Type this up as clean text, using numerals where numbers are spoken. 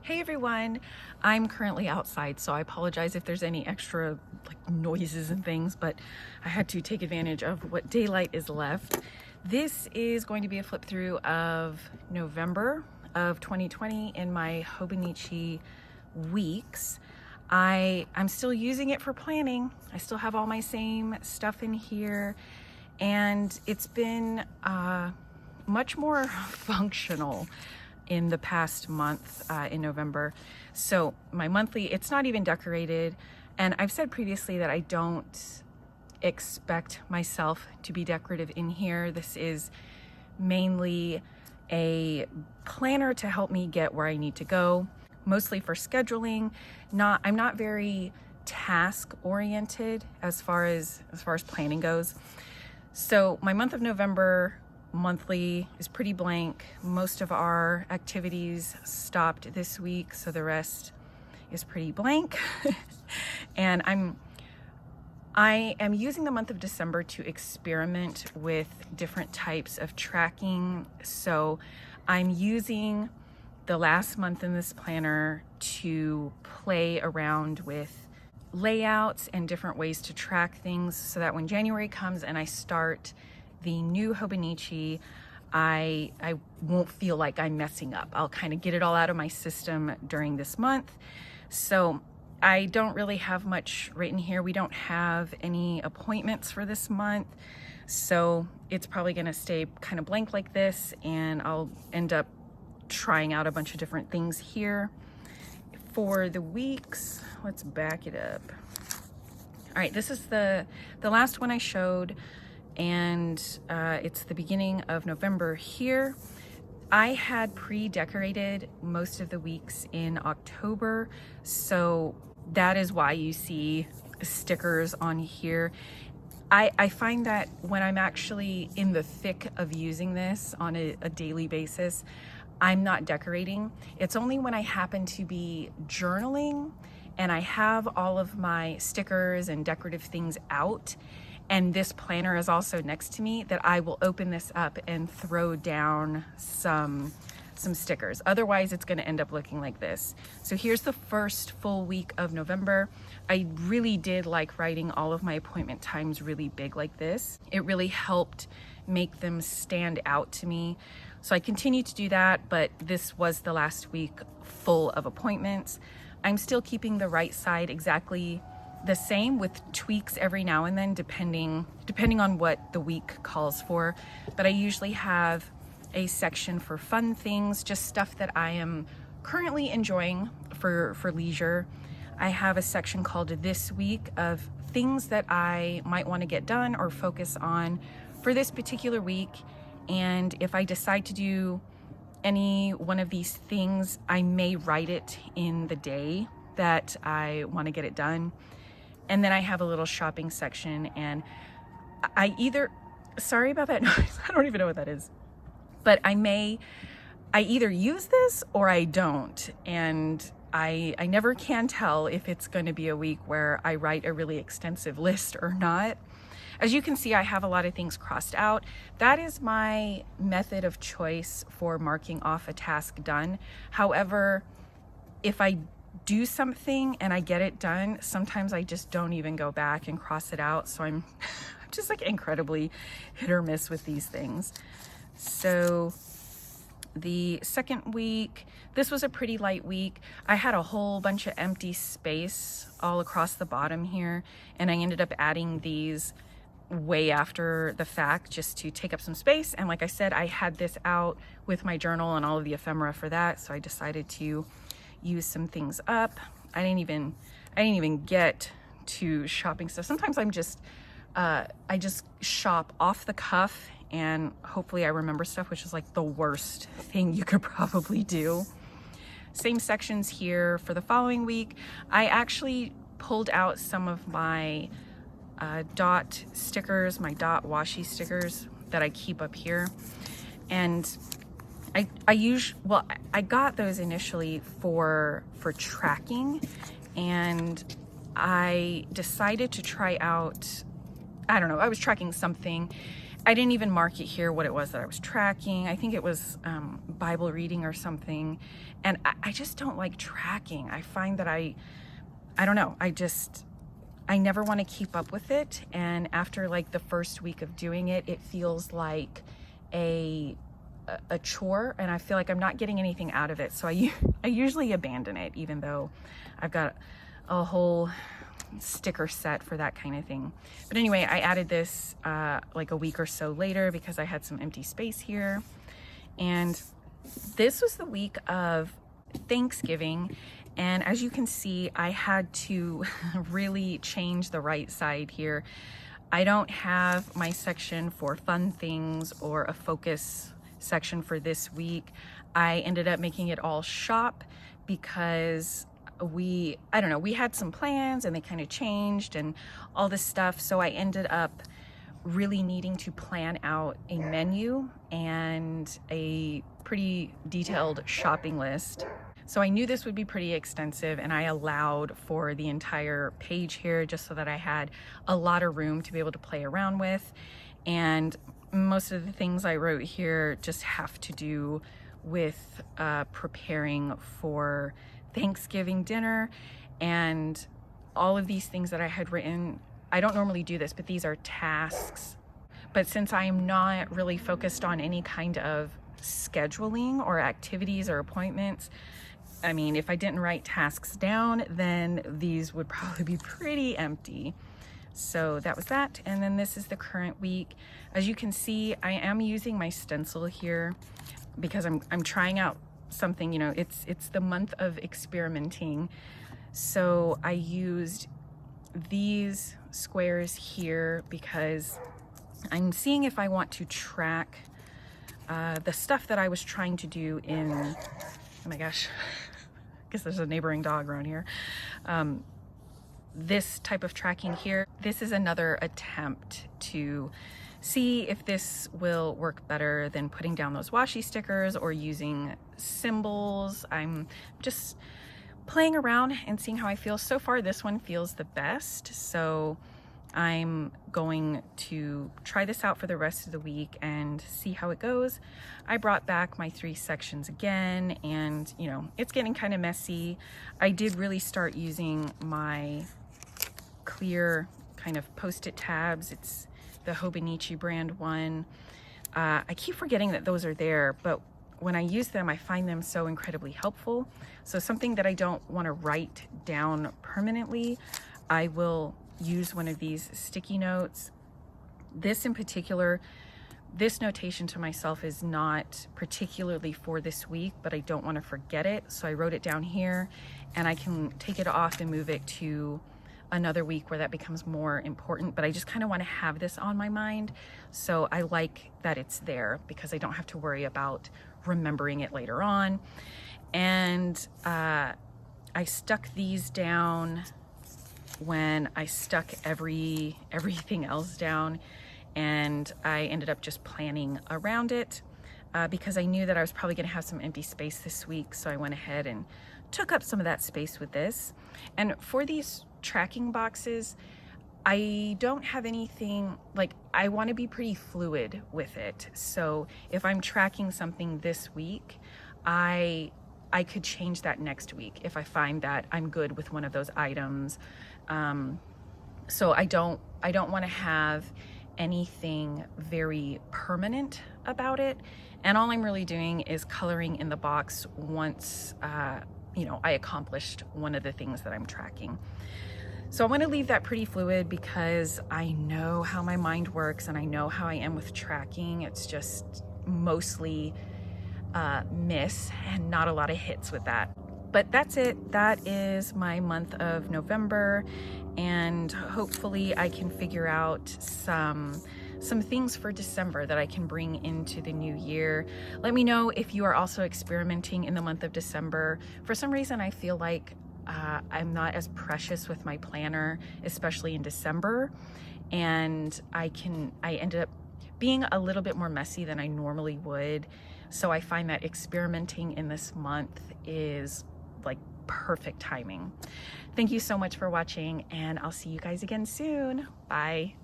Hey everyone, I'm currently outside, so I apologize if there's any extra noises and things, but I had to take advantage of what daylight is left. This is going to be a flip through of November of 2020 in my Hobonichi Weeks. I'm still using it for planning. I still have all my same stuff in here, and it's been much more functional in the past month in November. So my monthly, it's not even decorated. And I've said previously that I don't expect myself to be decorative in here. This is mainly a planner to help me get where I need to go, mostly for scheduling. I'm not very task oriented as far as planning goes. So my month of November monthly is pretty blank. Most of our activities stopped this week, so the rest is pretty blank. And I am using the month of December to experiment with different types of tracking. So I'm using the last month in this planner to play around with layouts and different ways to track things, so that when January comes and I start the new Hobonichi, I won't feel like I'm messing up. I'll kind of get it all out of my system during this month. So I don't really have much written here. We don't have any appointments for this month, so it's probably going to stay kind of blank like this, and I'll end up trying out a bunch of different things here. For the weeks, let's back it up. All right, this is the last one I showed, and it's the beginning of November here. I had pre-decorated most of the weeks in October, so that is why you see stickers on here. I find that when I'm actually in the thick of using this on a daily basis, I'm not decorating. It's only when I happen to be journaling and I have all of my stickers and decorative things out, and this planner is also next to me, that I will open this up and throw down some stickers. Otherwise, it's going to end up looking like this. So here's the first full week of November. I really did like writing all of my appointment times really big like this. It really helped make them stand out to me. So I continue to do that, but this was the last week full of appointments. I'm still keeping the right side exactly the same, with tweaks every now and then depending on what the week calls for. But I usually have a section for fun things, just stuff that I am currently enjoying for leisure. I have a section called This Week of things that I might want to get done or focus on for this particular week. And if I decide to do any one of these things, I may write it in the day that I want to get it done. And then I have a little shopping section, and sorry about that noise, I don't even know what that is. But I either use this or I don't. And I never can tell if it's going to be a week where I write a really extensive list or not. As you can see, I have a lot of things crossed out. That is my method of choice for marking off a task done. However, if I do something and I get it done, sometimes I just don't even go back and cross it out. So I'm just like incredibly hit or miss with these things. So the second week, this was a pretty light week. I had a whole bunch of empty space all across the bottom here, and I ended up adding these way after the fact just to take up some space. And like I said, I had this out with my journal and all of the ephemera for that, so I decided to use some things up. I didn't even get to shopping stuff. Sometimes I just shop off the cuff, and hopefully I remember stuff, which is like the worst thing you could probably do. Same sections here for the following week. I actually pulled out some of my dot stickers, my dot washi stickers that I keep up here, and I got those initially for tracking, and I decided to try out, I don't know, I was tracking something, I didn't even mark it here what it was that I was tracking. I think it was Bible reading or something. And I just don't like tracking. I find that I don't know, I never want to keep up with it. And after like the first week of doing it, it feels like a chore, and I feel like I'm not getting anything out of it. So I usually abandon it, even though I've got a whole sticker set for that kind of thing. But anyway, I added this like a week or so later because I had some empty space here. And this was the week of Thanksgiving. And as you can see, I had to really change the right side here. I don't have my section for fun things or a focus section for this week. I ended up making it all shop because I don't know, we had some plans and they kind of changed and all this stuff. So I ended up really needing to plan out a menu and a pretty detailed shopping list. So I knew this would be pretty extensive, and I allowed for the entire page here just so that I had a lot of room to be able to play around with. And most of the things I wrote here just have to do with preparing for Thanksgiving dinner. And all of these things that I had written, I don't normally do this, but these are tasks. But since I am not really focused on any kind of scheduling or activities or appointments, I mean, if I didn't write tasks down, then these would probably be pretty empty. So that was that. And then this is the current week. As you can see, I am using my stencil here because I'm trying out something, you know, it's the month of experimenting. So I used these squares here because I'm seeing if I want to track the stuff that I was trying to do in, oh my gosh, I guess there's a neighboring dog around here. This type of tracking here, this is another attempt to see if this will work better than putting down those washi stickers or using symbols. I'm just playing around and seeing how I feel. So far, this one feels the best. So I'm going to try this out for the rest of the week and see how it goes. I brought back my 3 sections again, and you know, it's getting kind of messy. I did really start using my clear kind of post-it tabs. It's the Hobonichi brand one. I keep forgetting that those are there, but when I use them, I find them so incredibly helpful. So something that I don't want to write down permanently, I will use one of these sticky notes. This in particular, this notation to myself is not particularly for this week, but I don't want to forget it. So I wrote it down here, and I can take it off and move it to another week where that becomes more important. But I just kind of want to have this on my mind. So I like that it's there because I don't have to worry about remembering it later on. And I stuck these down when I stuck everything else down, and I ended up just planning around it because I knew that I was probably going to have some empty space this week. So I went ahead and took up some of that space with this. And for these tracking boxes, I don't have anything, like, I want to be pretty fluid with it. So if I'm tracking something this week, I could change that next week if I find that I'm good with one of those items. So I don't want to have anything very permanent about it. And all I'm really doing is coloring in the box once, you know, I accomplished one of the things that I'm tracking. So I want to leave that pretty fluid because I know how my mind works and I know how I am with tracking. It's just mostly miss and not a lot of hits with that. But that's it. That is my month of November, and hopefully I can figure out some things for December that I can bring into the new year. Let me know if you are also experimenting in the month of December. For some reason, I feel like I'm not as precious with my planner, especially in December, and I ended up being a little bit more messy than I normally would. So I find that experimenting in this month is like perfect timing. Thank you so much for watching, and I'll see you guys again soon. Bye.